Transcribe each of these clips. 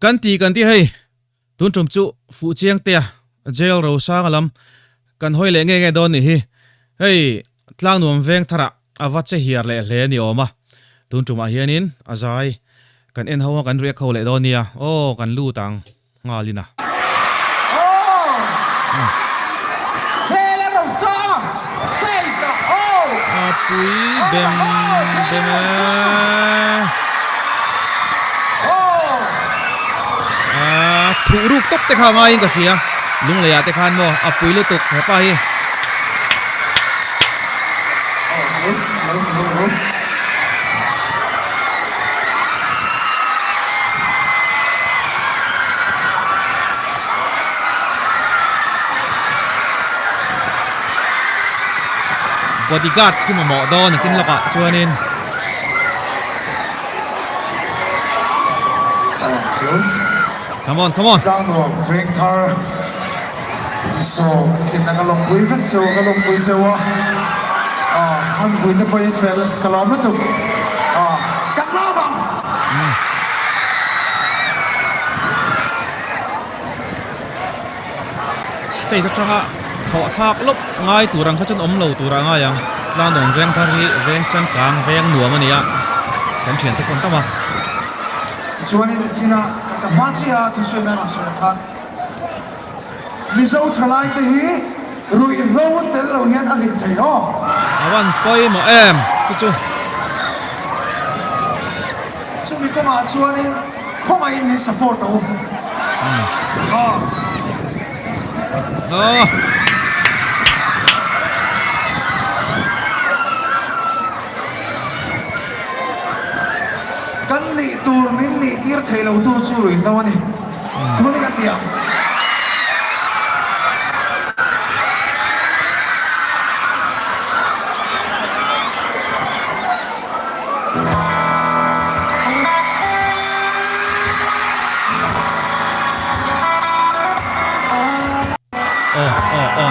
kan ti hei tun trum chu fu chiang te jail ro sang alam kan hoi le nge don ni hi hei tlang nuam veng thara awa che hiar le hle ni oma tun trum a hianin azai kan en hawa kan riak ho le don nia o kan lu tang ngalina apui bem thủ ruk top te kha ngai ka sia lung le ya te khan mo apui lu tuk he pa hi bodyguard khi mà mỏ đo là kinh lọc ạ cho nên come on trang đồ phênh thar so khi ta cái lồng bùi phết châu cái lồng bùi châu anh bùi ta bùi phèn cái lồng nó tụt cắt lá bằng stay cho nga thọ thạc lúc ngay tủ răng khát chân ống lầu tủ răng ngay yang lang đồng veng thar hi veng chân càng veng nua mà nia kan thian te kon ta ma chuan in china ka ma chia tu soi na so khan mizo thalai te hi rui ro tel lo hian a lim thei o awan poi mo em chu chumi ko ma chuan in khoma in support o kan ni tur min ni tir thei lo tu chu rin da wani thuni ka tia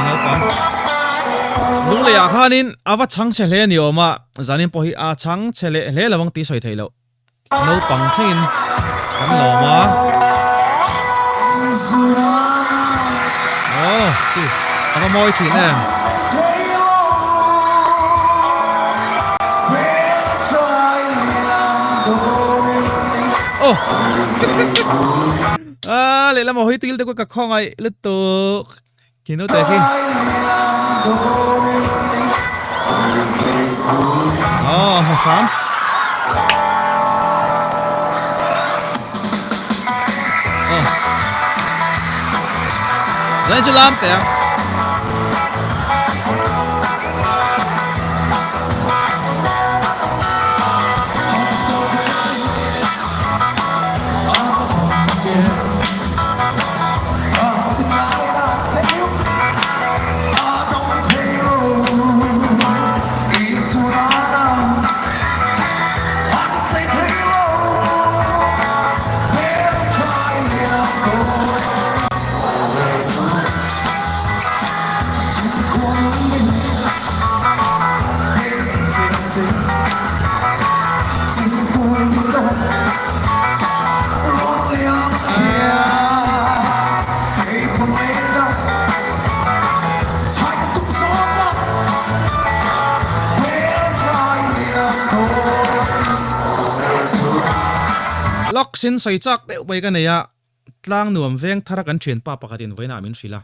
no pam lung le ya khanin awa chang che hle ni oma zanin po hi a chang chele hle lawang ti soi theilo no pang thin kan lo ma ti ava moi thin em le la mo hi til te ko ka khong ai le to kino te khi mo sam Dãy cho làm tẹo lok sin soi chak deuh bai ka neya tlang nuam veng thara kan thian pa pakatin voina min hrila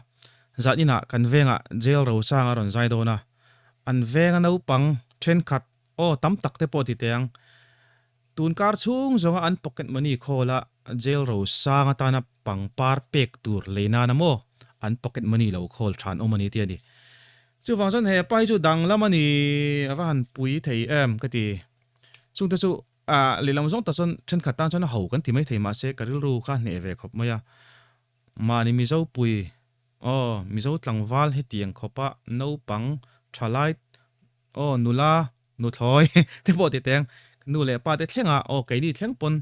zanina kan venga jail ro sanga ron zai dona an venga no pang then khat tam tak te po ti teng tun kar chung zonga an pocket money khola jail ro sanga tana pang par pek tur leina na mo an pocket money lo khol than o mani ti ani chu wangsan he pai chu dang lamani awan pui thei em ka ti chung te chu le lam zong ta chon then khat tan chon ho kan ti mai thei ma se karil ru kha ne ve khop maya mani mi zo pui mi zo tlangwal he tiang khopa no pang thalai nula nu thloi te bo ti teng nu le pa te thlenga kai di thleng pon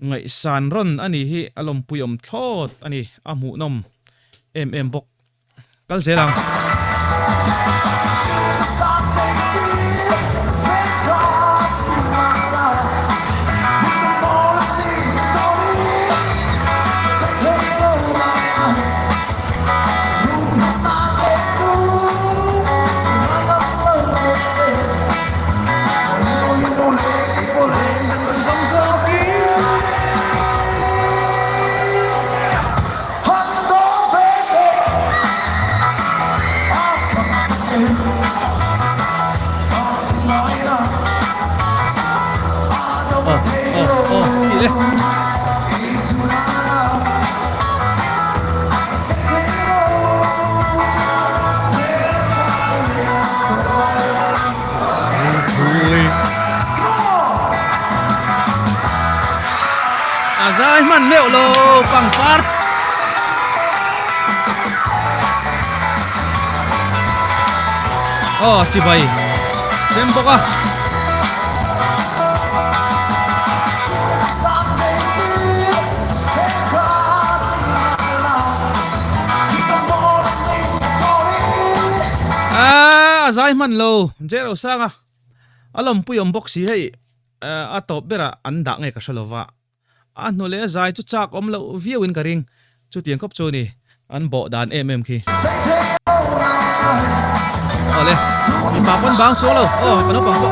ngai san ron ani hi alom puyom thlot ani amu nom em bok kal zelang โอ้โอ้พี่เลยAzai man mèo lô bằng phát chị bay xem bốc à Azai man lô zero sang à alom puyom bốc xí hay top bera an da ngai ka shalova nó lẽ dài chút chắc om lâu viêu in cả ring chút tiếng khóc cho nè anh bỏ đàn em khi lẽ mình bảo con bang số lâu cái nó bằng ngồi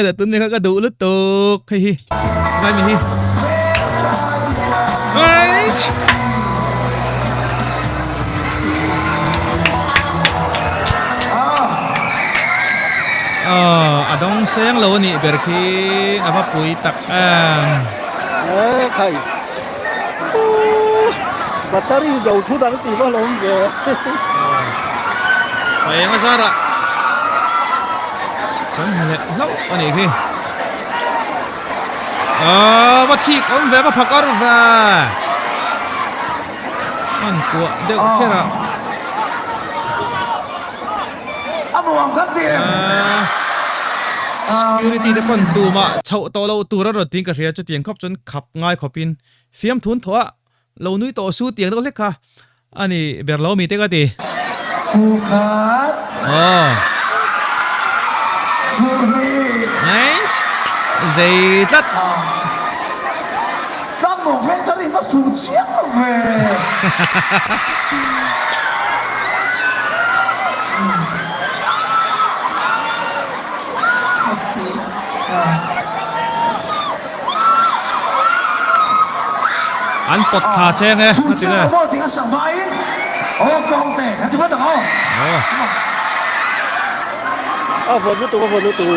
แต่ตุนนี่เขาก็ดูลุตกเฮ้ยไม่มีเฮ้ยดองเสียงโลนี่เบอร์คีapaปุยตักใครแบตเตอรี่dầu thu đắng thì bao lâu vềไปมาซะละกันเลยแล้วอันนี้คือว่าที่คนเวมาพักอร์วะมันกลัวเดี๋ยวแค่ละบวมครับทีมsecurity เด็กคนตูมาเช่าตัวเราตัวรถติ้งกระเรียจะเตียงครบจนขับง่ายขอปินเฟียมทุนถั่วเรานุ้ยต่อสู้เตียงตัวเล็กค่ะอันนี้เบอร์เรามีเตกตีฟูคัดฟูนี่ไงเจ็ดลัดกำหนดเฟตรีว่าฟูเชียงหรอเว้อันปดขาเชงไงฟูเชียงเราบอกถึงสัมภาระกองเตะนั่นถือว่าถึงฝนตัวฝนตัว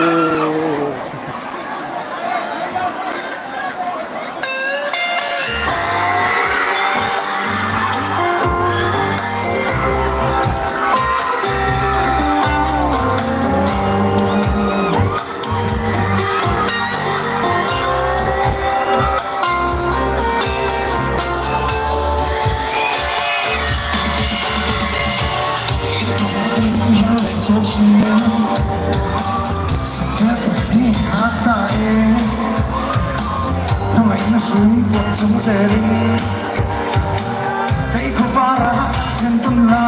ให้เขาฟ้ารักฉันต้องลา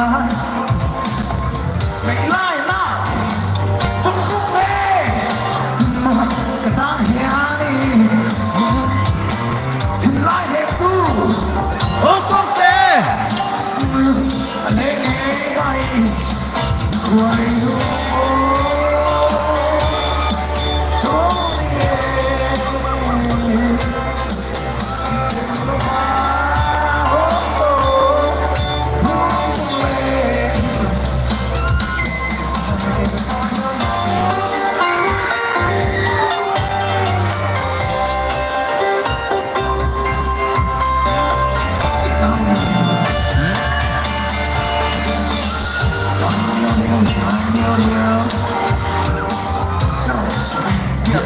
ไม่ไล่ล่าฟุ้งฟุ้งเร่กระตังเฮียนี่ถึงไล่เด็กดูกองเตะอันนี้ไงใครรู้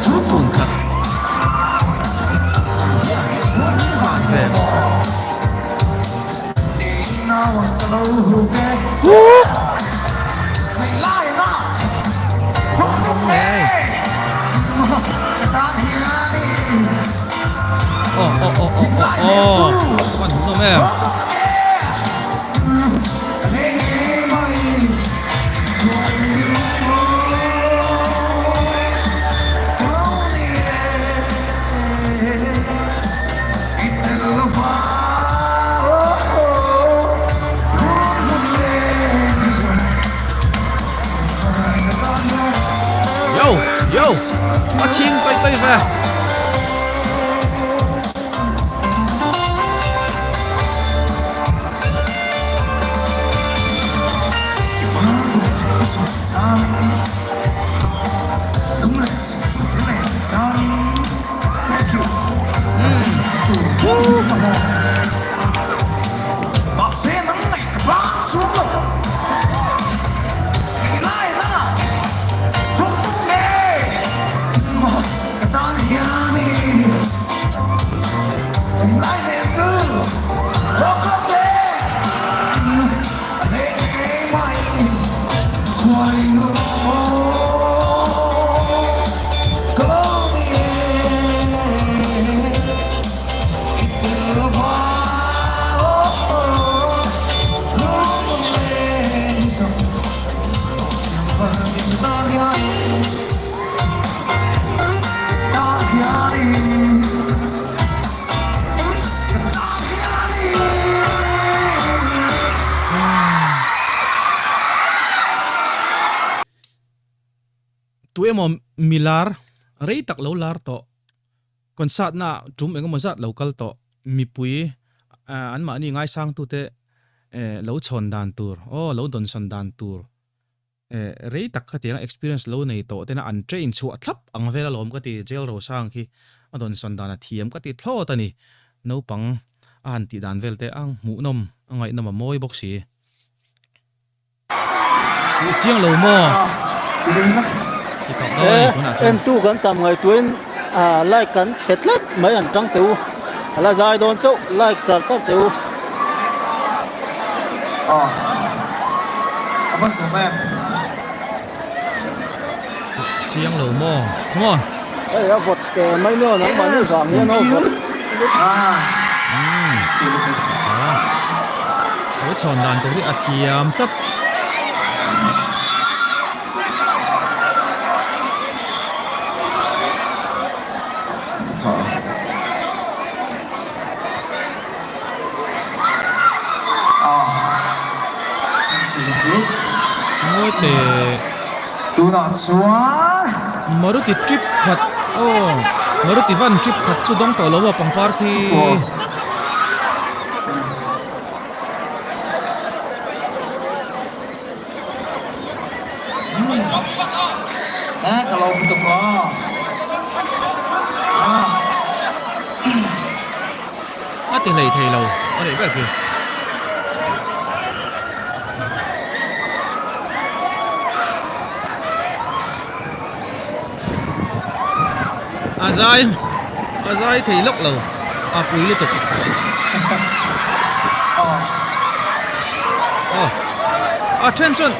ทุกคนครับแบบไม่ไล่ล่ะฟุ้งฟุ้งเร่กระตังเฮียนี่ถึงไล่เด็กดูมันถูกต้องไหม bà sẽ nắng ngày vang xuống lầu lại ra phúc phúc nè cái ta nhà đi lại niềm tư không có thể để mày quay ngược có đi từ hoa lúc lên sông và nhìn ta đi tu emo milar rei tak lo lar to concert na tum engemaw zat local to mi pui an ma ni ngai sang tu te lo chon dan tur lo don son dan tur rei tak khatia experience lo nei to te na an train chu thlap ang vela lom ka ti jail ro sang khi adon son dan a thiam ka ti thlo ta ni no pang an ti dan vel te ang mu nom angai nama moi box si chiang lo mo em tu gần tầm ngày tuyến lại cắn chết lắm mấy anh trắng tiêu là dài đồn số lại chặt chặt tiêu vâng của em chiang lo mo come on đây là vật cái mấy nữa nó bán như vàng như nó vật lo chon dan tu ri a thiam chat ngôi tệ tu nọ xuống Maruti trip khat Maruti van trip khat chu dong to lo wa pangpar khi kalau betul kok ti lei thei lo ở đây kìa azai thei lok lo pui le tuk attention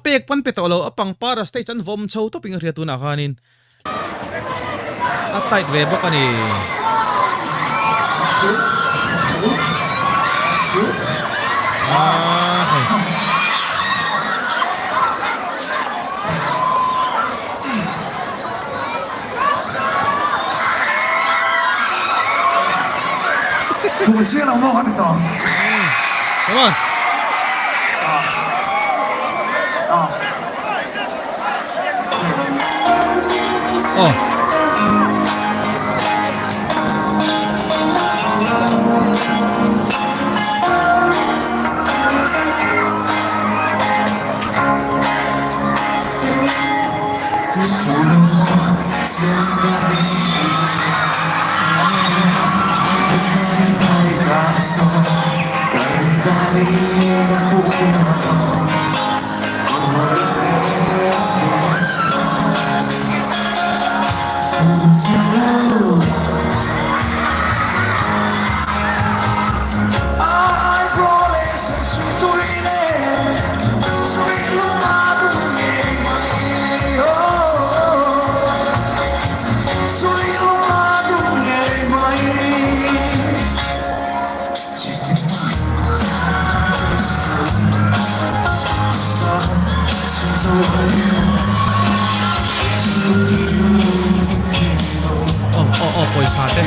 pek pan petolo apang para station vom chho to ping ria tu na khanin tight ve bak ani phụ chia là mua cái đó come on poisa te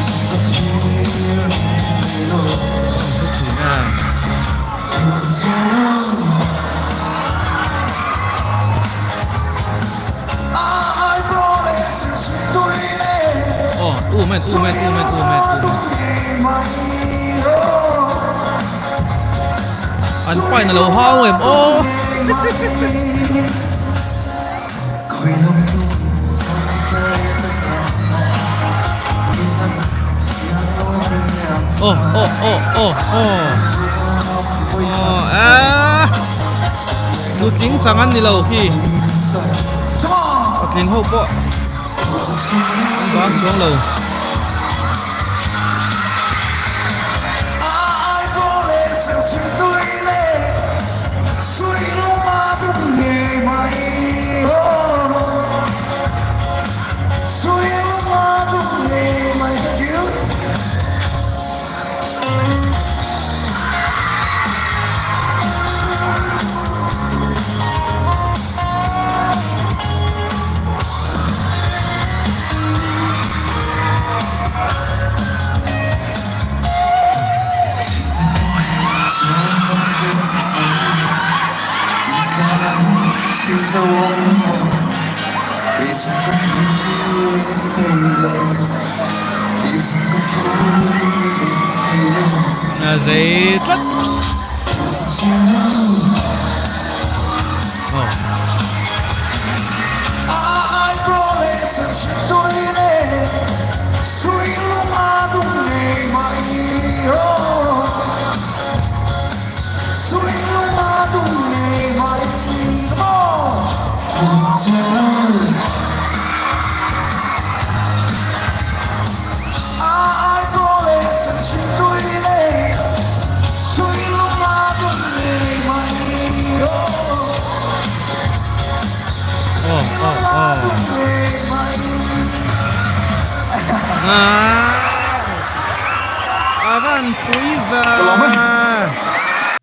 umet an pai na lo hao em oh oh oh oh oh oh à nút lính chẳng ăn đi lâu khi lính hộp bộ đoán xuống lâu giấy rất avan puiva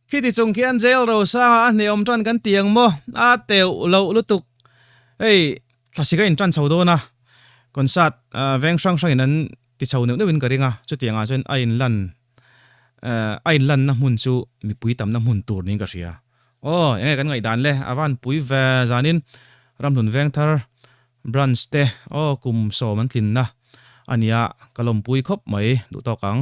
khi thì chung khian jail rồi sa ne om tran kan tiang mo a teu lo lutuk ei thasika in tran chho do na concert veng sang sang in ti chho ne win karinga chu tianga chen ain lan na mun chu mi pui tam na mun tur ning ka ria o enge kan ngai dan le avan puiva zanin ramlun veng thar branch te o kum so man tlin na ania kalom pui khop mai du to kang